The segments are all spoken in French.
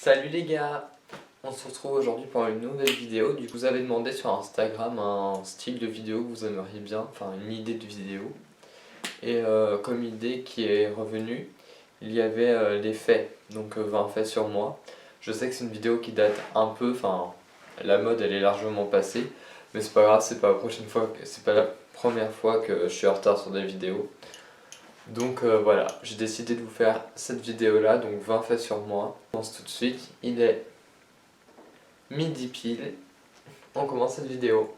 Salut les gars, on se retrouve aujourd'hui pour une nouvelle vidéo. Du coup, vous avez demandé sur Instagram un style de vidéo que vous aimeriez bien, enfin une idée de vidéo. Et comme idée qui est revenue, il y avait les faits, donc 20 faits sur moi. Je sais que c'est une vidéo qui date un peu, enfin la mode elle est largement passée, mais c'est pas grave, c'est pas la prochaine fois, c'est pas la première fois que je suis en retard sur des vidéos. Donc voilà, j'ai décidé de vous faire cette vidéo là, donc 20 faits sur moi. On commence tout de suite, il est midi pile, on commence cette vidéo.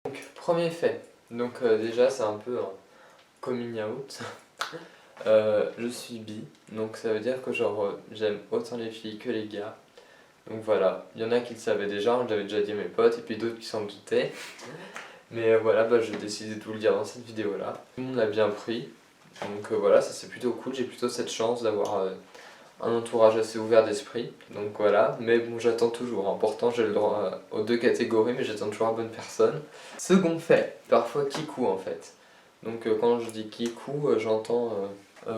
Donc premier fait, donc déjà c'est un peu un coming out. Je suis bi, donc ça veut dire que genre j'aime autant les filles que les gars. Donc voilà, il y en a qui le savaient déjà, je l'avais déjà dit à mes potes, et puis d'autres qui s'en doutaient. Mais voilà, bah, j'ai décidé de vous le dire dans cette vidéo là. Tout le monde l'a bien pris, donc voilà, ça c'est plutôt cool, j'ai plutôt cette chance d'avoir un entourage assez ouvert d'esprit. Donc voilà, mais bon j'attends toujours, hein. Pourtant j'ai le droit aux deux catégories, mais j'attends toujours la bonne personne. Second fait, parfois kikou en fait. Donc quand je dis kikou, j'entends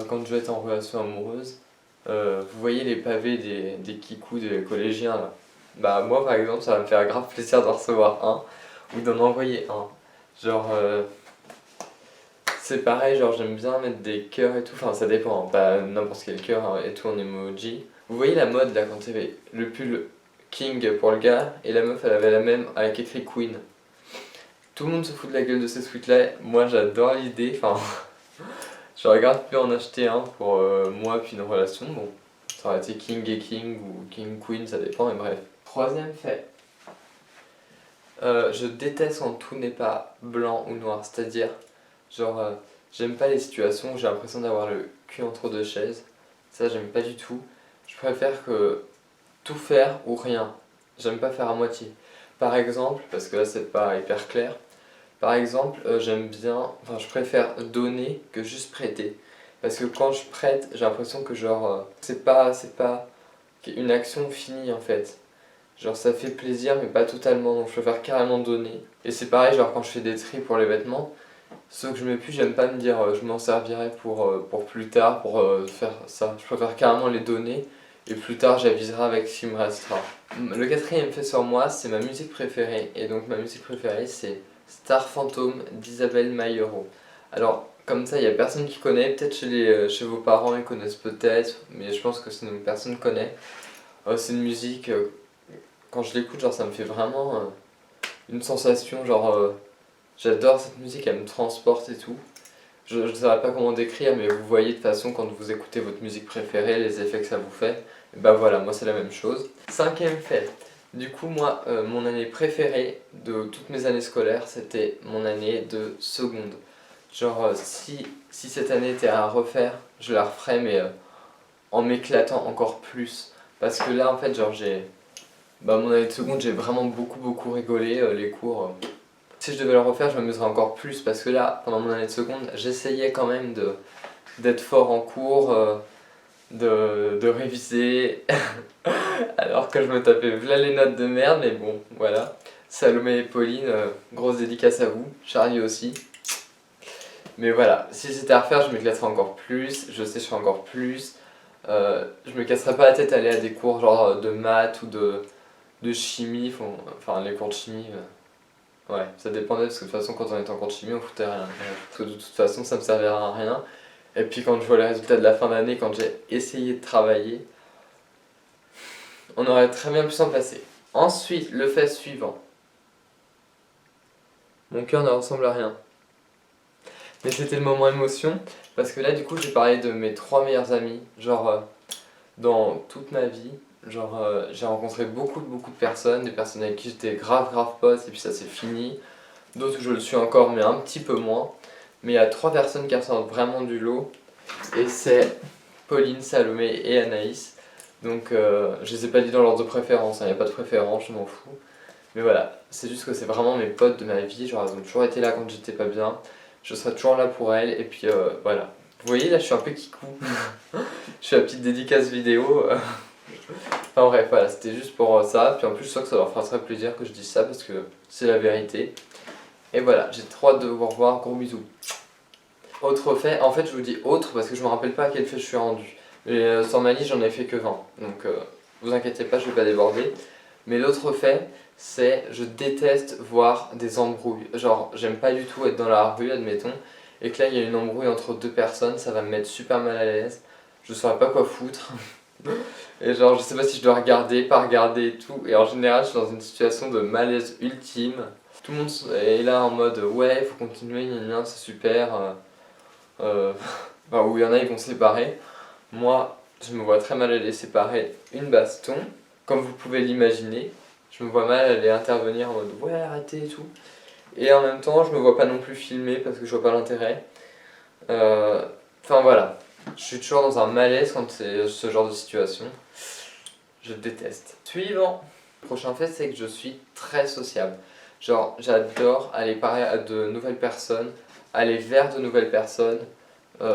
quand je vais être en relation amoureuse. Vous voyez les pavés des kikous des collégiens là. Bah moi par exemple ça va me faire grave plaisir d'en recevoir un ou d'en envoyer un. Genre c'est pareil, genre j'aime bien mettre des cœurs et tout, enfin ça dépend, pas n'importe quel cœur hein, et tout en emoji. Vous voyez la mode là quand il y avait le pull King pour le gars et la meuf elle avait la même avec écrit Queen. Tout le monde se fout de la gueule de ces tweets là, moi j'adore l'idée, enfin je regarde pu en acheter un pour moi puis une relation, bon ça aurait été King et King ou King Queen, ça dépend, mais bref. Troisième fait. Je déteste quand tout n'est pas blanc ou noir, c'est-à-dire, genre, j'aime pas les situations où j'ai l'impression d'avoir le cul entre deux chaises. Ça, j'aime pas du tout. Je préfère que tout faire ou rien. J'aime pas faire à moitié. Par exemple, parce que là c'est pas hyper clair, par exemple, j'aime bien, enfin, je préfère donner que juste prêter. Parce que quand je prête, j'ai l'impression que genre, c'est pas une action finie en fait. Genre ça fait plaisir mais pas totalement, donc je préfère carrément donner. Et c'est pareil, genre quand je fais des tris pour les vêtements, ceux que je mets plus, j'aime pas me dire je m'en servirai pour plus tard, pour faire ça. Je préfère carrément les donner et plus tard j'aviserai avec ce qu'il me restera. Le quatrième fait sur moi, c'est ma musique préférée. Et donc ma musique préférée c'est Star Phantom d'Isabelle Mayero. Alors comme ça, il y a personne qui connaît, peut-être chez vos parents ils connaissent peut-être, mais je pense que sinon personne connaît. C'est une musique quand je l'écoute, genre ça me fait vraiment une sensation, genre j'adore cette musique, elle me transporte et tout. Je ne saurais pas comment décrire, mais vous voyez de toute façon quand vous écoutez votre musique préférée, les effets que ça vous fait. Et bah voilà, moi c'est la même chose. Cinquième fait. Du coup, moi, mon année préférée de toutes mes années scolaires, c'était mon année de seconde. Genre, si cette année était à refaire, je la referais, mais en m'éclatant encore plus. Parce que là, en fait, genre, bah, mon année de seconde, j'ai vraiment beaucoup rigolé, les cours. Si je devais le refaire, je m'amuserais encore plus parce que là, pendant mon année de seconde, j'essayais quand même d'être fort en cours, de réviser, alors que je me tapais v'là les notes de merde, mais bon, voilà. Salomé et Pauline, grosse dédicace à vous, Charlie aussi. Mais voilà, si c'était à refaire, je m'éclaterais encore plus, je sécherais encore plus. Je me casserais pas la tête à aller à des cours genre de maths ou de chimie, enfin les cours de chimie, ouais, ça dépendait parce que de toute façon quand on était en cours de chimie on foutait rien. Parce que de toute façon ça me servirait à rien. Et puis quand je vois les résultats de la fin d'année, quand j'ai essayé de travailler, on aurait très bien pu s'en passer. Ensuite, le fait suivant. Mon cœur ne ressemble à rien. Mais c'était le moment émotion, parce que là du coup j'ai parlé de mes 3 meilleurs amis, genre dans toute ma vie. Genre j'ai rencontré beaucoup de personnes, des personnes avec qui j'étais grave pote et puis ça s'est fini. D'autres où je le suis encore mais un petit peu moins. Mais il y a 3 personnes qui ressortent vraiment du lot. Et c'est Pauline, Salomé et Anaïs. Donc je les ai pas dit dans l'ordre de préférence, il n'y a pas de préférence, je m'en fous. Mais voilà, c'est juste que c'est vraiment mes potes de ma vie, genre elles ont toujours été là quand j'étais pas bien. Je serai toujours là pour elles et puis voilà. Vous voyez là je suis un peu kikou. Je fais la petite dédicace vidéo. Enfin bref, voilà, c'était juste pour ça. Puis en plus, je sens que ça leur fera très plaisir que je dise ça parce que c'est la vérité. Et voilà, j'ai trop hâte de vous revoir. Gros bisous. Autre fait, en fait, je vous dis autre parce que je me rappelle pas à quel fait je suis rendu. Et sur ma liste, j'en ai fait que 20. Donc, vous inquiétez pas, je vais pas déborder. Mais l'autre fait, c'est je déteste voir des embrouilles. Genre, j'aime pas du tout être dans la rue, admettons, et que là, il y a une embrouille entre deux personnes, ça va me mettre super mal à l'aise. Je saurais pas quoi foutre. Et genre, je sais pas si je dois regarder, pas regarder et tout. Et en général, je suis dans une situation de malaise ultime. Tout le monde est là en mode ouais, faut continuer, gna gna, c'est super. Enfin, où il y en a, ils vont se séparer. Moi, je me vois très mal aller séparer une baston, comme vous pouvez l'imaginer. Je me vois mal aller intervenir en mode ouais, arrêtez et tout. Et en même temps, je me vois pas non plus filmer parce que je vois pas l'intérêt. Enfin voilà, je suis toujours dans un malaise quand c'est ce genre de situation. Je déteste. Suivant. Le prochain fait, c'est que je suis très sociable. Genre, j'adore aller parler à de nouvelles personnes, aller vers de nouvelles personnes.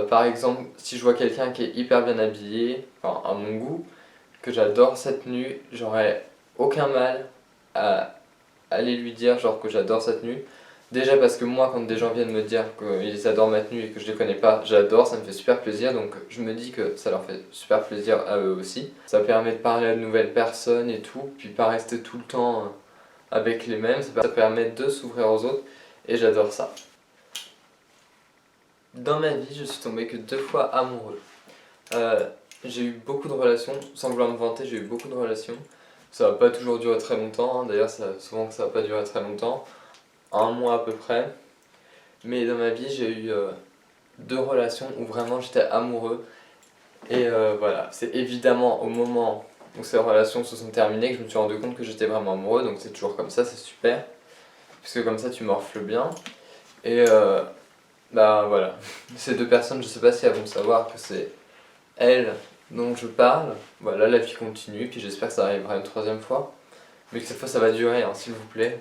Par exemple, si je vois quelqu'un qui est hyper bien habillé, enfin à mon goût, que j'adore sa tenue, j'aurais aucun mal à aller lui dire genre que j'adore sa tenue. Déjà parce que moi, quand des gens viennent me dire qu'ils adorent ma tenue et que je les connais pas, j'adore, ça me fait super plaisir, donc je me dis que ça leur fait super plaisir à eux aussi. Ça permet de parler à de nouvelles personnes et tout, puis pas rester tout le temps avec les mêmes, ça permet de s'ouvrir aux autres, et j'adore ça. Dans ma vie, je suis tombé que 2 fois amoureux. J'ai eu beaucoup de relations, sans vouloir me vanter, j'ai eu beaucoup de relations. Ça va pas toujours durer très longtemps, hein. D'ailleurs souvent que ça va pas durer très longtemps, 1 mois à peu près. Mais dans ma vie, j'ai eu 2 relations où vraiment j'étais amoureux. Et voilà, c'est évidemment au moment où ces relations se sont terminées que je me suis rendu compte que j'étais vraiment amoureux. Donc c'est toujours comme ça, c'est super. Puisque comme ça tu morfles bien. Et bah voilà, ces 2 personnes, je sais pas si elles vont savoir que c'est elles dont je parle. Voilà, la vie continue, puis j'espère que ça arrivera une 3e fois. Mais que cette fois ça va durer, hein, s'il vous plaît.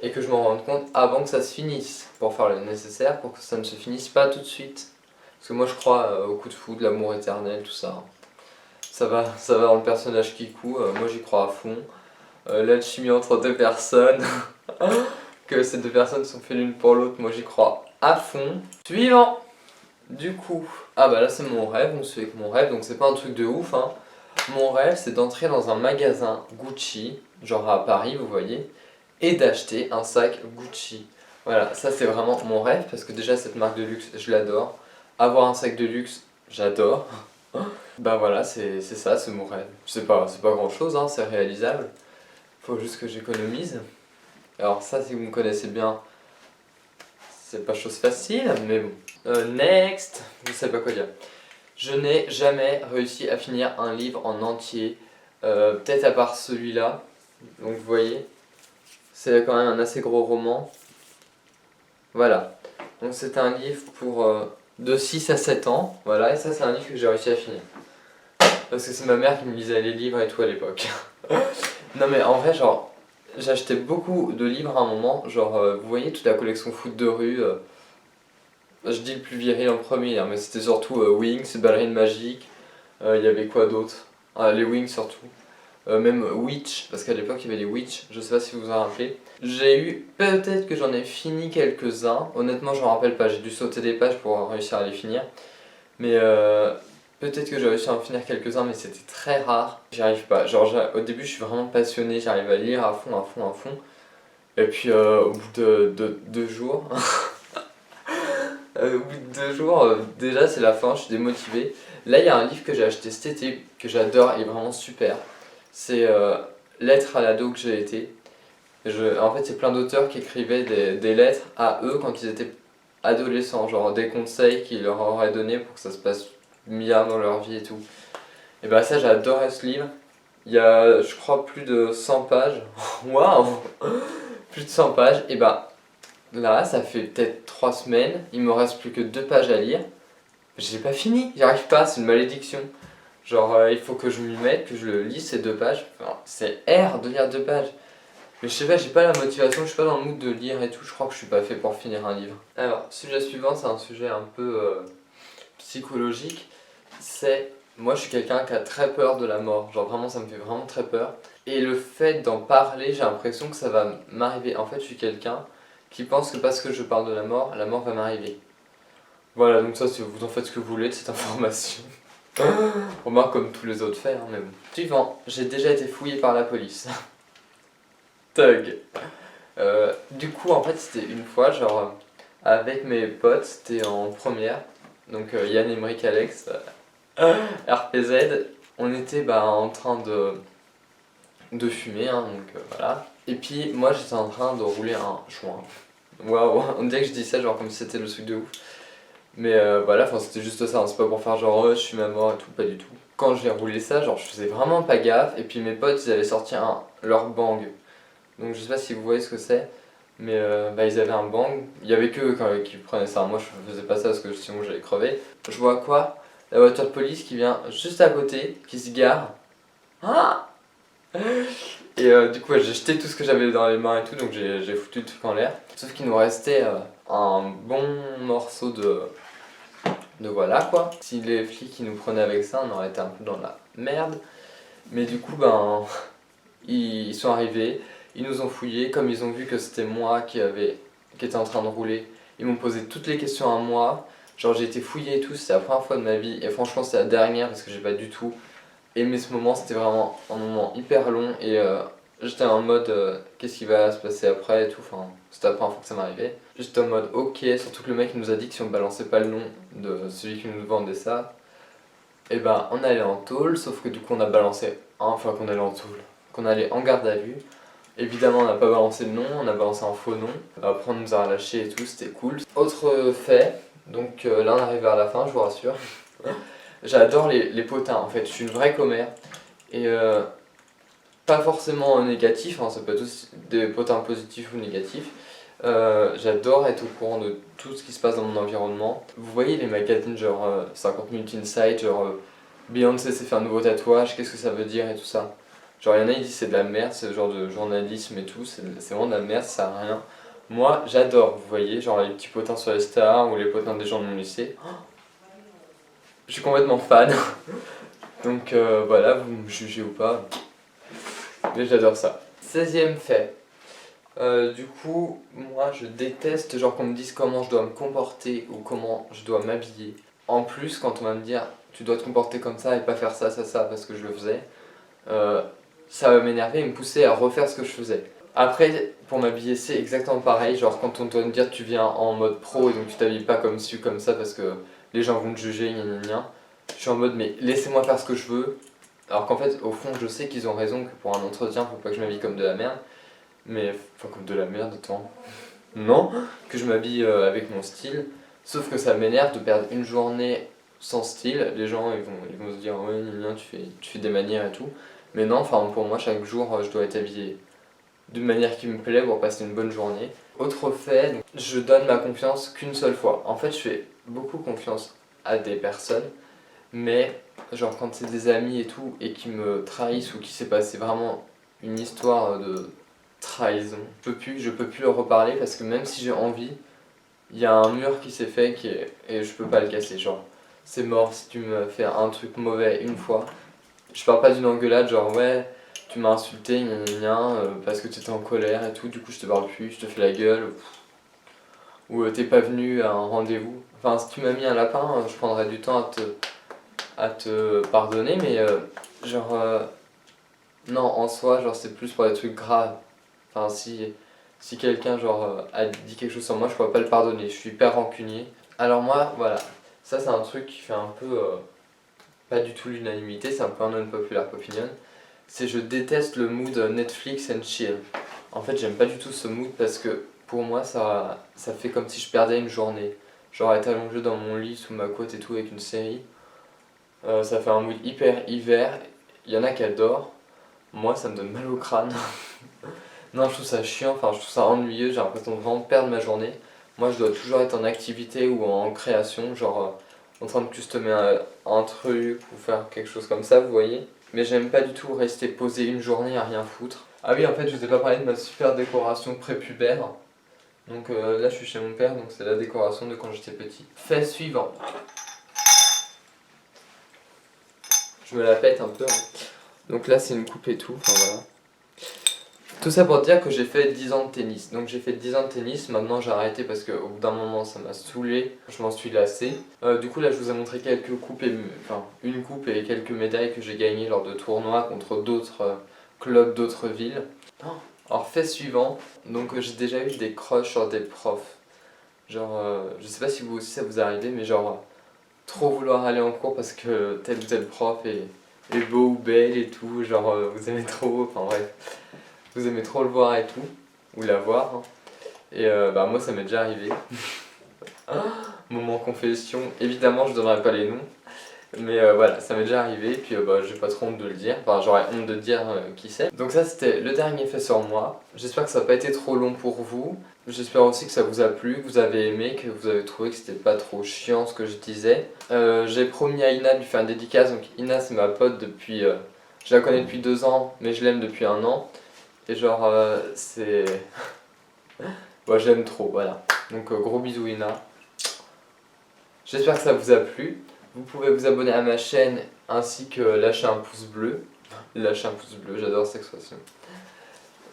Et que je m'en rende compte avant que ça se finisse, pour faire le nécessaire, pour que ça ne se finisse pas tout de suite. Parce que moi je crois au coup de foudre, l'amour éternel, tout ça. Ça va dans le personnage Kiku, moi j'y crois à fond. L'alchimie entre 2 personnes, que ces 2 personnes sont faites l'une pour l'autre, moi j'y crois à fond. Suivant. Du coup, ah bah là c'est mon rêve, on se fait que mon rêve, donc c'est pas un truc de ouf, hein. Mon rêve c'est d'entrer dans un magasin Gucci, genre à Paris vous voyez, et d'acheter un sac Gucci. Voilà, ça c'est vraiment mon rêve parce que déjà cette marque de luxe je l'adore. Avoir un sac de luxe, j'adore. Bah voilà, c'est ça, c'est mon rêve. C'est pas grand chose, hein, c'est réalisable. Faut juste que j'économise. Alors ça, si vous me connaissez bien, c'est pas chose facile, mais bon. Next, je sais pas quoi dire. Je n'ai jamais réussi à finir un livre en entier, peut-être à part celui-là. Donc vous voyez, c'est quand même un assez gros roman. Voilà. Donc c'est un livre pour de 6 à 7 ans. Voilà, et ça c'est un livre que j'ai réussi à finir. Parce que c'est ma mère qui me lisait les livres et tout à l'époque. Non mais en vrai, genre, j'achetais beaucoup de livres à un moment. Genre, vous voyez toute la collection foot de rue. Je dis le plus viril en premier, hein, mais c'était surtout Wings, Ballerine Magique. Il y avait quoi d'autre? Les Wings surtout. Même Witch, parce qu'à l'époque il y avait les Witch, je sais pas si vous vous en rappelez. J'ai eu, peut-être que j'en ai fini quelques-uns, honnêtement je me rappelle pas, j'ai dû sauter des pages pour réussir à les finir. Mais peut-être que j'ai réussi à en finir quelques-uns, mais c'était très rare. J'y arrive pas, genre au début je suis vraiment passionné, j'arrive à lire à fond, à fond, à fond. Et puis au bout de 2 jours, au bout de 2 jours, déjà c'est la fin, je suis démotivé. Là il y a un livre que j'ai acheté cet été, que j'adore, il est vraiment super. C'est Lettres à l'ado que j'ai été. En fait, c'est plein d'auteurs qui écrivaient des lettres à eux quand ils étaient adolescents, genre des conseils qu'ils leur auraient donnés pour que ça se passe bien dans leur vie et tout. Et bah ça, j'ai adoré ce livre. Il y a, je crois, plus de 100 pages. Waouh! Plus de 100 pages. Et bah là, ça fait peut-être 3 semaines. Il me reste plus que 2 pages à lire. J'ai pas fini, j'y arrive pas, c'est une malédiction. Genre, il faut que je m'y mette, que je le lise ces 2 pages. Enfin, c'est R de lire 2 pages. Mais je sais pas, j'ai pas la motivation, je suis pas dans le mood de lire et tout, je crois que je suis pas fait pour finir un livre. Alors, sujet suivant, c'est un sujet un peu psychologique. C'est moi je suis quelqu'un qui a très peur de la mort, genre vraiment ça me fait vraiment très peur. Et le fait d'en parler, j'ai l'impression que ça va m'arriver. En fait, je suis quelqu'un qui pense que parce que je parle de la mort va m'arriver. Voilà, donc ça, vous en faites ce que vous voulez de cette information. Remarque comme tous les autres faits, hein, mais bon. Suivant, j'ai déjà été fouillé par la police. Thug. Du coup, en fait, c'était une fois, genre, avec mes potes, c'était en première. Donc Yann, Emeric, Alex, RPZ. On était en train de fumer, hein, donc voilà. Et puis moi, j'étais en train de rouler un joint. Waouh, on dirait que je dis ça genre comme si c'était le truc de ouf. Mais voilà, enfin c'était juste ça, hein, c'est pas pour faire genre je suis ma mort et tout, pas du tout. Quand j'ai roulé ça, genre je faisais vraiment pas gaffe, et puis mes potes ils avaient sorti leur bang. Donc je sais pas si vous voyez ce que c'est, mais ils avaient un bang, il y avait que qui prenaient ça, moi je faisais pas ça parce que sinon j'allais crever. Je vois quoi? La voiture de police qui vient juste à côté, qui se gare. Ah! Et du coup j'ai jeté tout ce que j'avais dans les mains et tout, donc j'ai foutu le truc en l'air. Sauf qu'il nous restait un bon morceau de voilà quoi. Si les flics ils nous prenaient avec ça, on aurait été un peu dans la merde. Mais du coup ils sont arrivés, ils nous ont fouillés, comme ils ont vu que c'était moi qui était en train de rouler, ils m'ont posé toutes les questions à moi. Genre j'ai été fouillé et tout, c'était la première fois de ma vie et franchement c'est la dernière parce que j'ai pas du tout aimé ce moment, c'était vraiment un moment hyper long et j'étais en mode qu'est-ce qui va se passer après et tout, enfin c'était la première fois que ça m'arrivait. J'étais en mode ok, surtout que le mec il nous a dit que si on balançait pas le nom de celui qui nous vendait ça, et on allait en tôle, sauf que du coup on a balancé, enfin qu'on allait en tôle, qu'on allait en garde à vue. Évidemment on n'a pas balancé le nom, on a balancé un faux nom, après on nous a relâchés et tout, c'était cool. Autre fait, donc là on arrive vers la fin je vous rassure. J'adore les potins en fait, je suis une vraie commère. Et pas forcément négatif, hein, ça peut être aussi des potins positifs ou négatifs. J'adore être au courant de tout ce qui se passe dans mon environnement. Vous voyez les magazines genre 50 minutes inside, genre Beyoncé s'est fait un nouveau tatouage, qu'est-ce que ça veut dire et tout ça. Genre il y en a ils disent c'est de la merde, ce genre de journalisme et tout, c'est vraiment de la merde, ça sert à rien. Moi j'adore, vous voyez, genre les petits potins sur les stars ou les potins des gens de mon lycée. Je suis complètement fan. Donc voilà, vous me jugez ou pas, mais j'adore ça. 16e fait. Du coup, moi je déteste genre qu'on me dise comment je dois me comporter ou comment je dois m'habiller. En plus, quand on va me dire tu dois te comporter comme ça et pas faire ça, ça, ça parce que je le faisais, euh, ça va m'énerver et me pousser à refaire ce que je faisais. Après, pour m'habiller, c'est exactement pareil. Genre, quand on doit me dire tu viens en mode pro et donc tu t'habilles pas comme ci ou comme ça parce que les gens vont te juger, gna gna gna. Je suis en mode mais laissez-moi faire ce que je veux. Alors qu'en fait, au fond, je sais qu'ils ont raison que pour un entretien, faut pas que je m'habille comme de la merde. Mais, enfin, comme de la merde, attends. Non, que je m'habille avec mon style. Sauf que ça m'énerve de perdre une journée sans style. Les gens, ils vont se dire, ouais, gna gna, tu fais des manières et tout. Mais non, enfin, pour moi, chaque jour, je dois être habillé d'une manière qui me plaît pour passer une bonne journée. Autre fait, donc, je donne ma confiance qu'une seule fois. En fait, je fais beaucoup confiance à des personnes, mais genre quand c'est des amis et tout, et qui me trahissent ou qui s'est passé vraiment une histoire de trahison, je peux plus leur reparler parce que même si j'ai envie, il y a un mur qui s'est fait et je peux pas le casser. Genre, c'est mort si tu me fais un truc mauvais une fois. Je parle pas d'une engueulade, genre ouais, tu m'as insulté, gna gna gna, parce que tu étais en colère et tout, du coup je te parle plus, je te fais la gueule, ou t'es pas venu à un rendez-vous. Enfin, si tu m'as mis un lapin, je prendrais du temps à te pardonner, mais genre, non, en soi, genre c'est plus pour des trucs graves. Enfin, si quelqu'un genre a dit quelque chose sur moi, je pourrais pas le pardonner, je suis hyper rancunier. Alors moi, voilà, ça c'est un truc qui fait un peu pas du tout l'unanimité, c'est un peu un unpopular opinion. C'est je déteste le mood Netflix and chill. En fait, j'aime pas du tout ce mood parce que pour moi, ça fait comme si je perdais une journée. Genre être allongé dans mon lit sous ma couette et tout avec une série. Ça fait un mood hyper hiver. Il y en a qui adorent. Moi, ça me donne mal au crâne. Non, je trouve ça chiant, enfin, je trouve ça ennuyeux. J'ai l'impression de vraiment perdre ma journée. Moi, je dois toujours être en activité ou en création, genre en train de customer un truc ou faire quelque chose comme ça, vous voyez. Mais j'aime pas du tout rester posé une journée à rien foutre. Ah oui, en fait, je vous ai pas parlé de ma super décoration prépubère. Donc là, je suis chez mon père, donc c'est la décoration de quand j'étais petit. Fait suivant. je me la pète un peu, hein. Donc là c'est une coupe et tout, enfin voilà. Tout ça pour dire que j'ai fait 10 ans de tennis. Donc j'ai fait 10 ans de tennis, maintenant j'ai arrêté parce qu'au bout d'un moment ça m'a saoulé, je m'en suis lassé. Du coup là je vous ai montré quelques coupes, enfin une coupe et quelques médailles que j'ai gagnées lors de tournois contre d'autres clubs d'autres villes. Alors fait suivant, donc j'ai déjà eu des crushs sur des profs. Genre, je sais pas si vous aussi ça vous est arrivé, mais genre trop vouloir aller en cours parce que tel ou tel prof est beau ou belle et tout, genre vous aimez trop, enfin bref. Vous aimez trop le voir et tout, ou la voir, hein. Et bah moi ça m'est déjà arrivé. Moment confession, évidemment je donnerai pas les noms, mais voilà, ça m'est déjà arrivé, et puis bah, j'ai pas trop honte de le dire, enfin j'aurais honte de dire qui c'est. Donc ça c'était le dernier fait sur moi, j'espère que ça n'a pas été trop long pour vous, j'espère aussi que ça vous a plu, que vous avez aimé, que vous avez trouvé que c'était pas trop chiant ce que je disais. J'ai promis à Ina de lui faire une dédicace, donc Ina c'est ma pote depuis, je la connais depuis 2 ans, mais je l'aime depuis 1 an. Et genre, c'est. Moi j'aime trop, voilà. Donc gros bisous Ina. J'espère que ça vous a plu. Vous pouvez vous abonner à ma chaîne ainsi que lâcher un pouce bleu. Lâcher un pouce bleu, j'adore cette expression.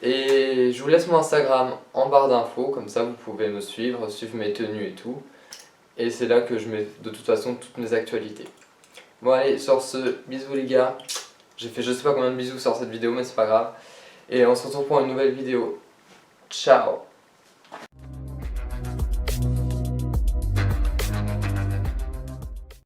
Et je vous laisse mon Instagram en barre d'infos, comme ça vous pouvez me suivre, suivre mes tenues et tout. Et c'est là que je mets de toute façon toutes mes actualités. Bon allez, sur ce, bisous les gars. J'ai fait je sais pas combien de bisous sur cette vidéo, mais c'est pas grave. Et on se retrouve pour une nouvelle vidéo. Ciao.